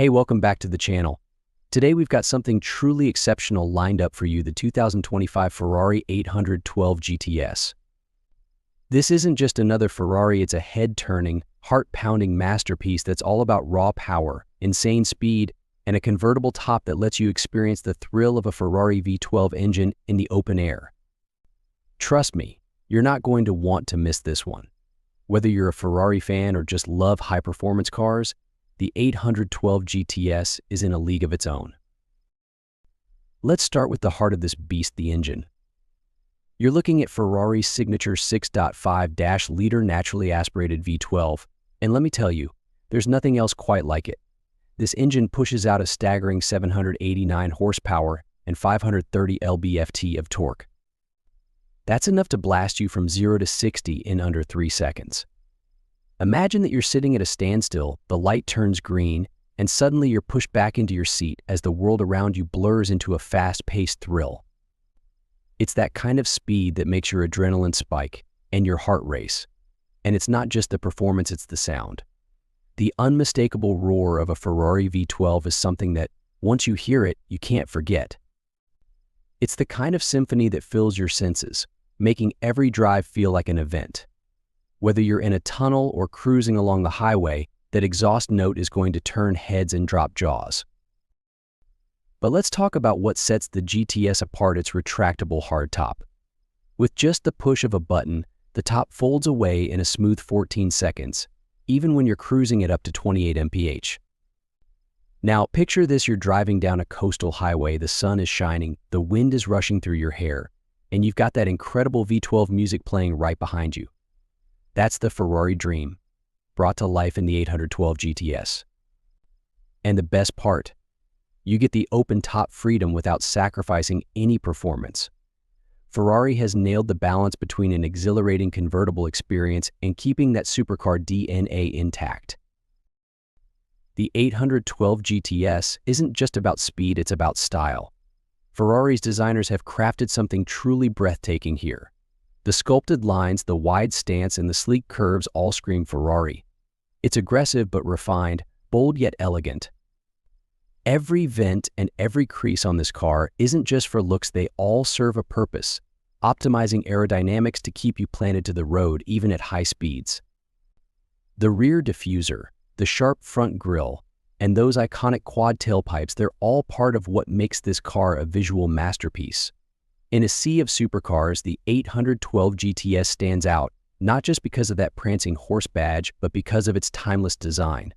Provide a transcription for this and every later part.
Hey, welcome back to the channel. Today we've got something truly exceptional lined up for you, the 2025 Ferrari 812 GTS. This isn't just another Ferrari, it's a head-turning, heart-pounding masterpiece that's all about raw power, insane speed, and a convertible top that lets you experience the thrill of a Ferrari V12 engine in the open air. Trust me, you're not going to want to miss this one. Whether you're a Ferrari fan or just love high-performance cars, the 812 GTS is in a league of its own. Let's start with the heart of this beast, the engine. You're looking at Ferrari's signature 6.5-liter naturally aspirated V12, and let me tell you, there's nothing else quite like it. This engine pushes out a staggering 789 horsepower and 530 lb-ft of torque. That's enough to blast you from 0 to 60 in under 3 seconds. Imagine that you're sitting at a standstill, the light turns green, and suddenly you're pushed back into your seat as the world around you blurs into a fast-paced thrill. It's that kind of speed that makes your adrenaline spike and your heart race. And it's not just the performance, it's the sound. The unmistakable roar of a Ferrari V12 is something that, once you hear it, you can't forget. It's the kind of symphony that fills your senses, making every drive feel like an event. Whether you're in a tunnel or cruising along the highway, that exhaust note is going to turn heads and drop jaws. But let's talk about what sets the GTS apart: its retractable hardtop. With just the push of a button, the top folds away in a smooth 14 seconds, even when you're cruising at up to 28 mph. Now, picture this: you're driving down a coastal highway, the sun is shining, the wind is rushing through your hair, and you've got that incredible V12 music playing right behind you. That's the Ferrari dream, brought to life in the 812 GTS. And the best part, you get the open-top freedom without sacrificing any performance. Ferrari has nailed the balance between an exhilarating convertible experience and keeping that supercar DNA intact. The 812 GTS isn't just about speed, it's about style. Ferrari's designers have crafted something truly breathtaking here. The sculpted lines, the wide stance, and the sleek curves all scream Ferrari. It's aggressive but refined, bold yet elegant. Every vent and every crease on this car isn't just for looks, they all serve a purpose, optimizing aerodynamics to keep you planted to the road even at high speeds. The rear diffuser, the sharp front grille, and those iconic quad tailpipes, they're all part of what makes this car a visual masterpiece. In a sea of supercars, the 812 GTS stands out, not just because of that prancing horse badge, but because of its timeless design.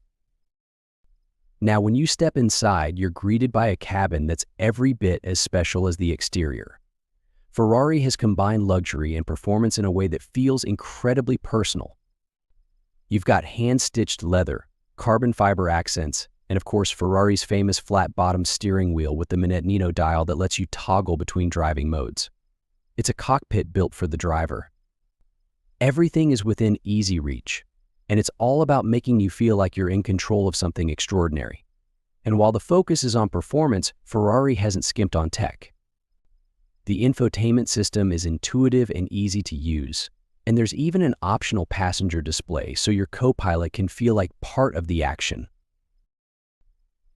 Now, when you step inside, you're greeted by a cabin that's every bit as special as the exterior. Ferrari has combined luxury and performance in a way that feels incredibly personal. You've got hand-stitched leather, carbon fiber accents, and of course Ferrari's famous flat-bottom steering wheel with the magnetino dial that lets you toggle between driving modes. It's a cockpit built for the driver. Everything is within easy reach, and it's all about making you feel like you're in control of something extraordinary. And while the focus is on performance, Ferrari hasn't skimped on tech. The infotainment system is intuitive and easy to use, and there's even an optional passenger display so your co-pilot can feel like part of the action.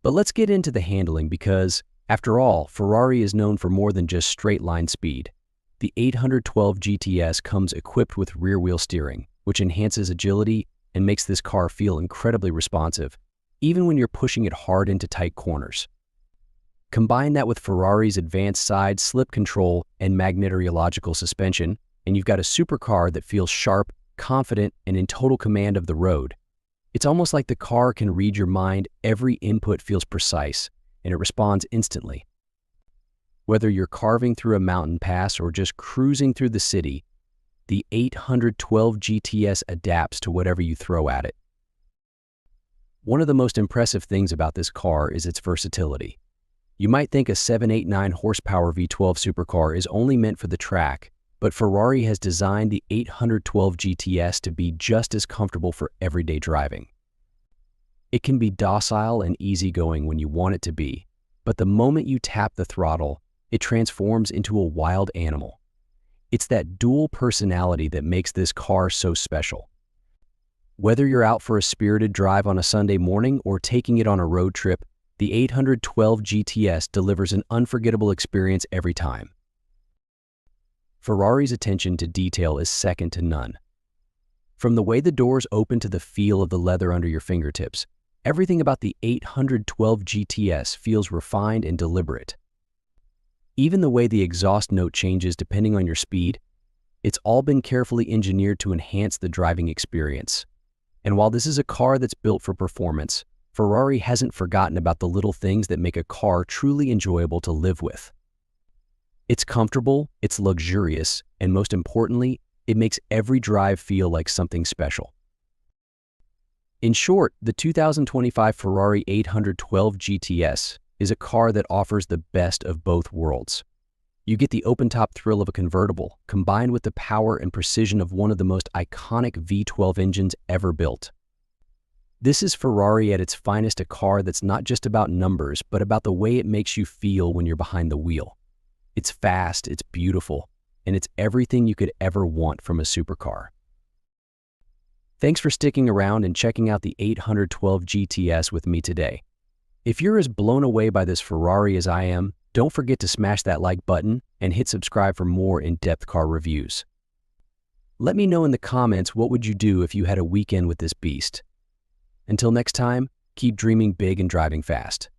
But let's get into the handling because, after all, Ferrari is known for more than just straight-line speed. The 812 GTS comes equipped with rear-wheel steering, which enhances agility and makes this car feel incredibly responsive, even when you're pushing it hard into tight corners. Combine that with Ferrari's advanced side slip control and magnetorological suspension, and you've got a supercar that feels sharp, confident, and in total command of the road. It's almost like the car can read your mind. Every input feels precise, and it responds instantly. Whether you're carving through a mountain pass or just cruising through the city, the 812 GTS adapts to whatever you throw at it. One of the most impressive things about this car is its versatility. You might think a 789 horsepower V12 supercar is only meant for the track, but Ferrari has designed the 812 GTS to be just as comfortable for everyday driving. It can be docile and easygoing when you want it to be, but the moment you tap the throttle, it transforms into a wild animal. It's that dual personality that makes this car so special. Whether you're out for a spirited drive on a Sunday morning or taking it on a road trip, the 812 GTS delivers an unforgettable experience every time. Ferrari's attention to detail is second to none. From the way the doors open to the feel of the leather under your fingertips, everything about the 812 GTS feels refined and deliberate. Even the way the exhaust note changes depending on your speed, it's all been carefully engineered to enhance the driving experience. And while this is a car that's built for performance, Ferrari hasn't forgotten about the little things that make a car truly enjoyable to live with. It's comfortable, it's luxurious, and most importantly, it makes every drive feel like something special. In short, the 2025 Ferrari 812 GTS is a car that offers the best of both worlds. You get the open-top thrill of a convertible, combined with the power and precision of one of the most iconic V12 engines ever built. This is Ferrari at its finest, a car that's not just about numbers, but about the way it makes you feel when you're behind the wheel. It's fast, it's beautiful, and it's everything you could ever want from a supercar. Thanks for sticking around and checking out the 812 GTS with me today. If you're as blown away by this Ferrari as I am, don't forget to smash that like button and hit subscribe for more in-depth car reviews. Let me know in the comments what would you do if you had a weekend with this beast. Until next time, keep dreaming big and driving fast.